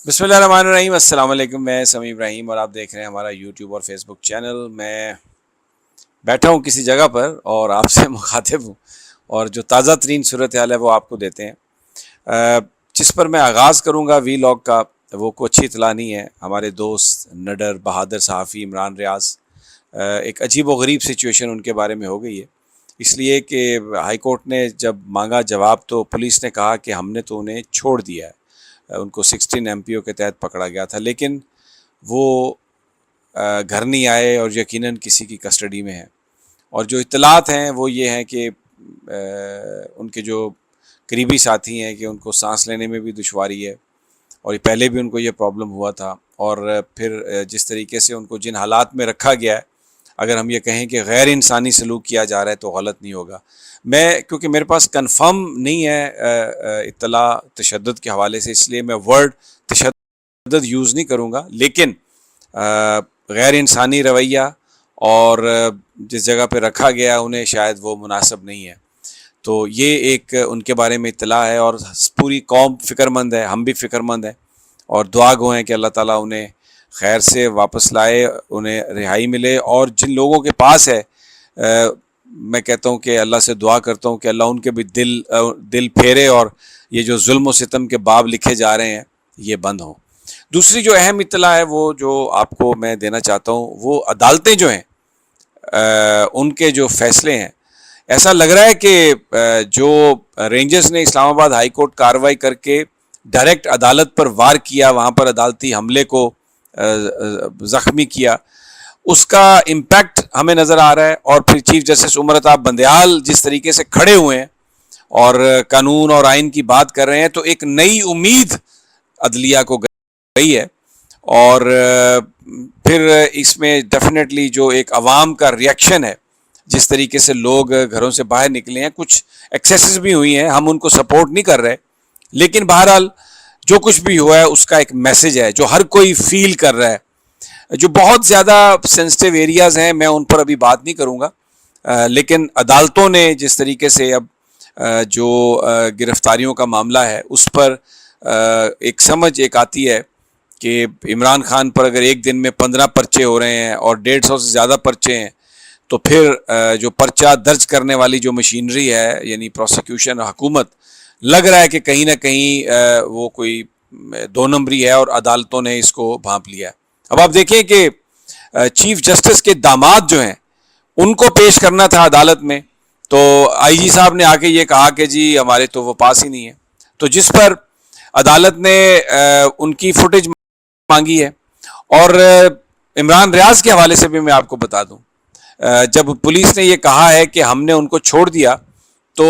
بسم اللہ الرحمن الرحیم، السلام علیکم۔ میں سمیع ابراہیم اور آپ دیکھ رہے ہیں ہمارا یوٹیوب اور فیس بک چینل۔ میں بیٹھا ہوں کسی جگہ پر اور آپ سے مخاطب ہوں، اور جو تازہ ترین صورتحال ہے وہ آپ کو دیتے ہیں۔ جس پر میں آغاز کروں گا وی لاگ کا، وہ کوئی اچھی اطلاع نہیں ہے۔ ہمارے دوست نڈر بہادر صحافی عمران ریاض، ایک عجیب و غریب سچویشن ان کے بارے میں ہو گئی ہے، اس لیے کہ ہائی کورٹ نے جب مانگا جواب تو پولیس نے کہا کہ ہم نے تو انہیں چھوڑ دیا ہے۔ ان کو 16 MPO کے تحت پکڑا گیا تھا، لیکن وہ گھر نہیں آئے اور یقیناً کسی کی کسٹڈی میں ہیں۔ اور جو اطلاعات ہیں وہ یہ ہیں کہ ان کے جو قریبی ساتھی ہیں کہ ان کو سانس لینے میں بھی دشواری ہے، اور پہلے بھی ان کو یہ پرابلم ہوا تھا، اور پھر جس طریقے سے ان کو جن حالات میں رکھا گیا ہے، اگر ہم یہ کہیں کہ غیر انسانی سلوک کیا جا رہا ہے تو غلط نہیں ہوگا۔ کیونکہ میرے پاس کنفرم نہیں ہے اطلاع تشدد کے حوالے سے، اس لیے میں ورڈ تشدد یوز نہیں کروں گا، لیکن غیر انسانی رویہ اور جس جگہ پہ رکھا گیا انہیں شاید وہ مناسب نہیں ہے۔ تو یہ ایک ان کے بارے میں اطلاع ہے، اور پوری قوم فکر مند ہے، ہم بھی فکر مند ہیں، اور دعا گو ہیں کہ اللہ تعالیٰ انہیں خیر سے واپس لائے، انہیں رہائی ملے۔ اور جن لوگوں کے پاس ہے، میں کہتا ہوں کہ اللہ سے دعا کرتا ہوں کہ اللہ ان کے بھی دل پھیرے، اور یہ جو ظلم و ستم کے باب لکھے جا رہے ہیں یہ بند ہوں۔ دوسری جو اہم اطلاع ہے وہ جو آپ کو میں دینا چاہتا ہوں، وہ عدالتیں جو ہیں ان کے جو فیصلے ہیں، ایسا لگ رہا ہے کہ جو رینجرز نے اسلام آباد ہائی کورٹ کارروائی کر کے ڈائریکٹ عدالت پر وار کیا، وہاں پر عدالتی حملے کو زخمی کیا، اس کا امپیکٹ ہمیں نظر آ رہا ہے۔ اور پھر چیف جسٹس عمر عطا بندیال جس طریقے سے کھڑے ہوئے ہیں اور قانون اور آئین کی بات کر رہے ہیں، تو ایک نئی امید عدلیہ کو گئی ہے۔ اور پھر اس میں ڈیفینیٹلی جو ایک عوام کا ریئیکشن ہے، جس طریقے سے لوگ گھروں سے باہر نکلے ہیں، کچھ ایکسیسز بھی ہوئی ہیں، ہم ان کو سپورٹ نہیں کر رہے، لیکن بہرحال جو کچھ بھی ہوا ہے اس کا ایک میسج ہے جو ہر کوئی فیل کر رہا ہے۔ جو بہت زیادہ سینسٹیو ایریاز ہیں میں ان پر ابھی بات نہیں کروں گا، لیکن عدالتوں نے جس طریقے سے اب جو گرفتاریوں کا معاملہ ہے اس پر ایک سمجھ ایک آتی ہے کہ عمران خان پر اگر ایک دن میں 15 پرچے ہو رہے ہیں اور 150 سے زیادہ پرچے ہیں، تو پھر جو پرچہ درج کرنے والی جو مشینری ہے، یعنی پروسیکیوشن حکومت، لگ رہا ہے کہ کہیں نہ کہیں وہ کوئی دو نمبری ہے، اور عدالتوں نے اس کو بھانپ لیا ہے۔ اب آپ دیکھیں کہ چیف جسٹس کے داماد جو ہیں ان کو پیش کرنا تھا عدالت میں، تو آئی جی صاحب نے آ کے یہ کہا کہ جی ہمارے تو وہ پاس ہی نہیں ہے، تو جس پر عدالت نے ان کی فوٹیج مانگی ہے۔ اور عمران ریاض کے حوالے سے بھی میں آپ کو بتا دوں، جب پولیس نے یہ کہا ہے کہ ہم نے ان کو چھوڑ دیا، تو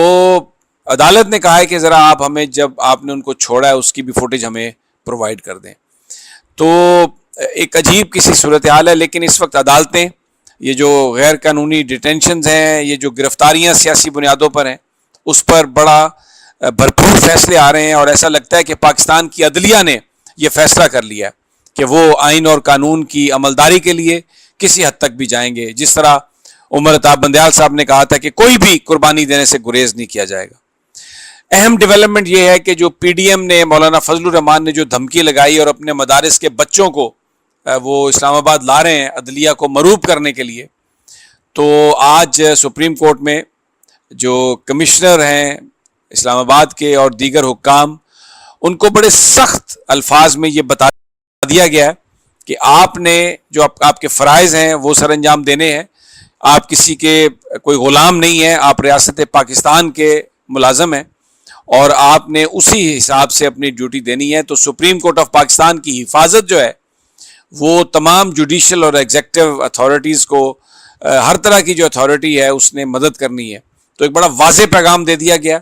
عدالت نے کہا ہے کہ ذرا آپ ہمیں جب آپ نے ان کو چھوڑا ہے اس کی بھی فوٹیج ہمیں پرووائڈ کر دیں۔ تو ایک عجیب کسی صورتحال ہے، لیکن اس وقت عدالتیں، یہ جو غیر قانونی ڈیٹینشنز ہیں، یہ جو گرفتاریاں سیاسی بنیادوں پر ہیں، اس پر بڑا بھرپور فیصلے آ رہے ہیں، اور ایسا لگتا ہے کہ پاکستان کی عدلیہ نے یہ فیصلہ کر لیا ہے کہ وہ آئین اور قانون کی عملداری کے لیے کسی حد تک بھی جائیں گے، جس طرح عمر عطا بندیال صاحب نے کہا تھا کہ کوئی بھی قربانی دینے سے گریز نہیں کیا جائے گا۔ اہم ڈیولپمنٹ یہ ہے کہ جو پی ڈی ایم نے، مولانا فضل الرحمان نے جو دھمکی لگائی اور اپنے مدارس کے بچوں کو وہ اسلام آباد لا رہے ہیں عدلیہ کو مروب کرنے کے لیے، تو آج سپریم کورٹ میں جو کمشنر ہیں اسلام آباد کے اور دیگر حکام، ان کو بڑے سخت الفاظ میں یہ بتا دیا گیا ہے کہ آپ نے جو آپ کے فرائض ہیں وہ سر انجام دینے ہیں، آپ کسی کے کوئی غلام نہیں ہیں، آپ ریاست پاکستان کے ملازم ہیں، اور آپ نے اسی حساب سے اپنی ڈیوٹی دینی ہے۔ تو سپریم کورٹ آف پاکستان کی حفاظت جو ہے وہ تمام جوڈیشل اور ایگزیکٹو اتھارٹیز کو، ہر طرح کی جو اتھارٹی ہے اس نے مدد کرنی ہے۔ تو ایک بڑا واضح پیغام دے دیا گیا،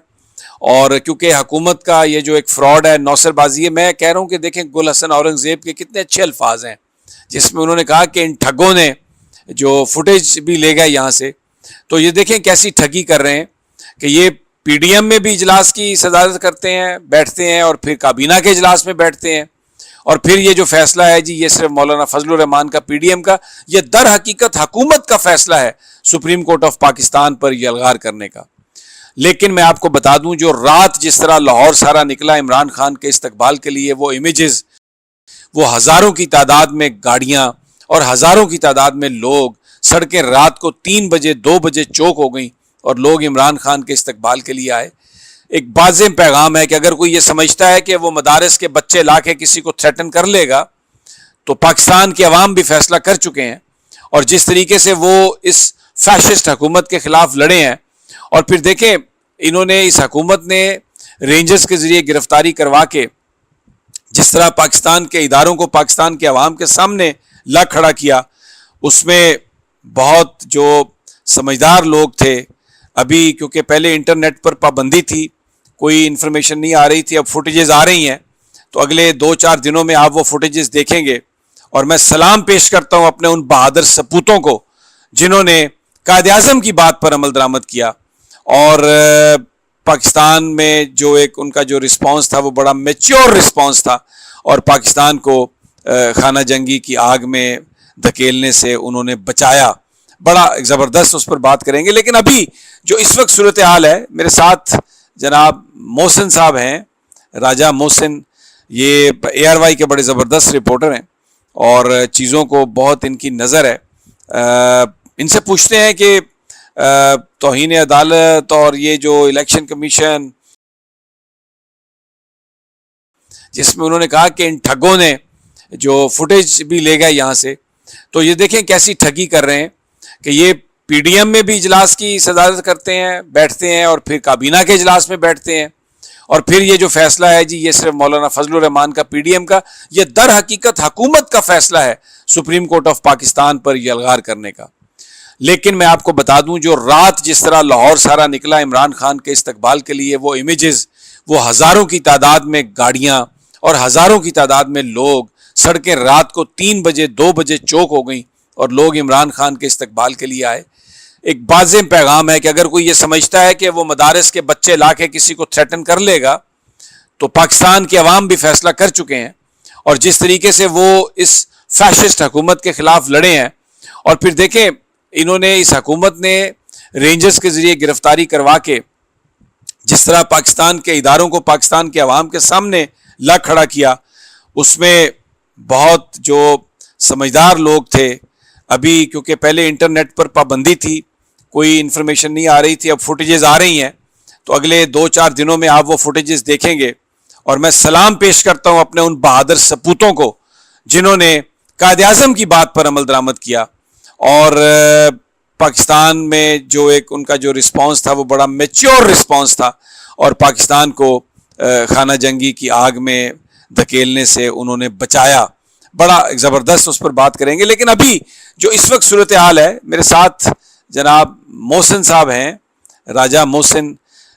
اور کیونکہ حکومت کا یہ جو ایک فراڈ ہے، نوسر بازی ہے، میں کہہ رہا ہوں کہ دیکھیں گل حسن اورنگزیب کے کتنے اچھے الفاظ ہیں، جس میں انہوں نے کہا کہ ان ٹھگوں نے جو فوٹیج بھی لے گئے یہاں سے، تو یہ دیکھیں کیسی ٹھگی کر رہے ہیں کہ یہ پی ڈی ایم میں بھی اجلاس کی صدارت کرتے ہیں، بیٹھتے ہیں، اور پھر کابینہ کے اجلاس میں بیٹھتے ہیں، اور پھر یہ جو فیصلہ ہے جی یہ صرف مولانا فضل الرحمان کا، پی ڈی ایم کا، یہ در حقیقت حکومت کا فیصلہ ہے سپریم کورٹ آف پاکستان پر یہ الغار کرنے کا۔ لیکن میں آپ کو بتا دوں جو رات جس طرح لاہور سارا نکلا عمران خان کے استقبال کے لیے، وہ امیجز وہ ہزاروں کی تعداد میں گاڑیاں اور ہزاروں کی تعداد میں لوگ، سڑکیں رات کو 3 بجے 2 بجے چوک ہو گئیں اور لوگ عمران خان کے استقبال کے لیے آئے۔ ایک واضح پیغام ہے کہ اگر کوئی یہ سمجھتا ہے کہ وہ مدارس کے بچے لا کے کسی کو تھریٹن کر لے گا، تو پاکستان کے عوام بھی فیصلہ کر چکے ہیں، اور جس طریقے سے وہ اس فیشسٹ حکومت کے خلاف لڑے ہیں، اور پھر دیکھیں انہوں نے، اس حکومت نے رینجرز کے ذریعے گرفتاری کروا کے جس طرح پاکستان کے اداروں کو پاکستان کے عوام کے سامنے لا کھڑا کیا، اس میں بہت جو سمجھدار لوگ تھے، ابھی کیونکہ پہلے انٹرنیٹ پر پابندی تھی، کوئی انفارمیشن نہیں آ رہی تھی، اب فوٹیجز آ رہی ہیں، تو اگلے 2-4 دنوں میں آپ وہ فوٹیجز دیکھیں گے۔ اور میں سلام پیش کرتا ہوں اپنے ان بہادر سپوتوں کو جنہوں نے قائد اعظم کی بات پر عمل درآمد کیا، اور پاکستان میں جو ایک ان کا جو رسپانس تھا وہ بڑا میچور رسپانس تھا، اور پاکستان کو خانہ جنگی کی آگ میں دھکیلنے سے انہوں نے بچایا۔ بڑا زبردست اس پر بات کریں گے، لیکن ابھی جو اس وقت صورتحال ہے، میرے ساتھ جناب محسن صاحب ہیں، راجہ محسن، یہ ARY کے بڑے زبردست رپورٹر ہیں اور چیزوں کو بہت ان کی نظر ہے۔ ان سے پوچھتے ہیں کہ توہین عدالت اور یہ جو الیکشن کمیشن، جس میں انہوں نے کہا کہ ان ٹھگوں نے جو فوٹیج بھی لے گئے یہاں سے، تو یہ دیکھیں کیسی ٹھگی کر رہے ہیں کہ یہ PDM میں بھی اجلاس کی صدارت کرتے ہیں، بیٹھتے ہیں، اور پھر کابینہ کے اجلاس میں بیٹھتے ہیں، اور پھر یہ جو فیصلہ ہے جی یہ صرف مولانا فضل الرحمان کا PDM کا، یہ در حقیقت حکومت کا فیصلہ ہے سپریم کورٹ آف پاکستان پر یہ الغار کرنے کا۔ لیکن میں آپ کو بتا دوں، جو رات جس طرح لاہور سارا نکلا عمران خان کے استقبال کے لیے، وہ امیجز، وہ ہزاروں کی تعداد میں گاڑیاں اور ہزاروں کی تعداد میں لوگ، سڑکیں رات کو 3 بجے 2 بجے چوک ہو گئیں اور لوگ عمران خان کے استقبال کے لیے آئے۔ ایک واضح پیغام ہے کہ اگر کوئی یہ سمجھتا ہے کہ وہ مدارس کے بچے لا کے کسی کو تھریٹن کر لے گا، تو پاکستان کے عوام بھی فیصلہ کر چکے ہیں، اور جس طریقے سے وہ اس فیشسٹ حکومت کے خلاف لڑے ہیں، اور پھر دیکھیں انہوں نے، اس حکومت نے رینجرز کے ذریعے گرفتاری کروا کے جس طرح پاکستان کے اداروں کو پاکستان کے عوام کے سامنے لا کھڑا کیا، اس میں بہت جو سمجھدار لوگ تھے، ابھی کیونکہ پہلے انٹرنیٹ پر پابندی تھی، کوئی انفارمیشن نہیں آ رہی تھی، اب فوٹیجز آ رہی ہیں، تو اگلے 2-4 دنوں میں آپ وہ فوٹیجز دیکھیں گے۔ اور میں سلام پیش کرتا ہوں اپنے ان بہادر سپوتوں کو جنہوں نے قائد اعظم کی بات پر عمل درآمد کیا، اور پاکستان میں جو ایک ان کا جو رسپانس تھا وہ بڑا میچور رسپانس تھا، اور پاکستان کو خانہ جنگی کی آگ میں دھکیلنے سے انہوں نے بچایا۔ بڑا زبردست اس پر بات کریں گے، لیکن ابھی جو اس وقت صورتحال ہے، میرے ساتھ جناب محسن صاحب ہیں، راجہ محسن،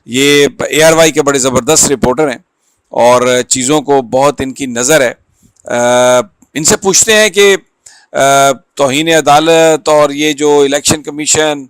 یہ ARY کے بڑے زبردست رپورٹر ہیں اور چیزوں کو بہت ان کی نظر ہے۔ ان سے پوچھتے ہیں کہ توہین عدالت اور یہ جو الیکشن کمیشن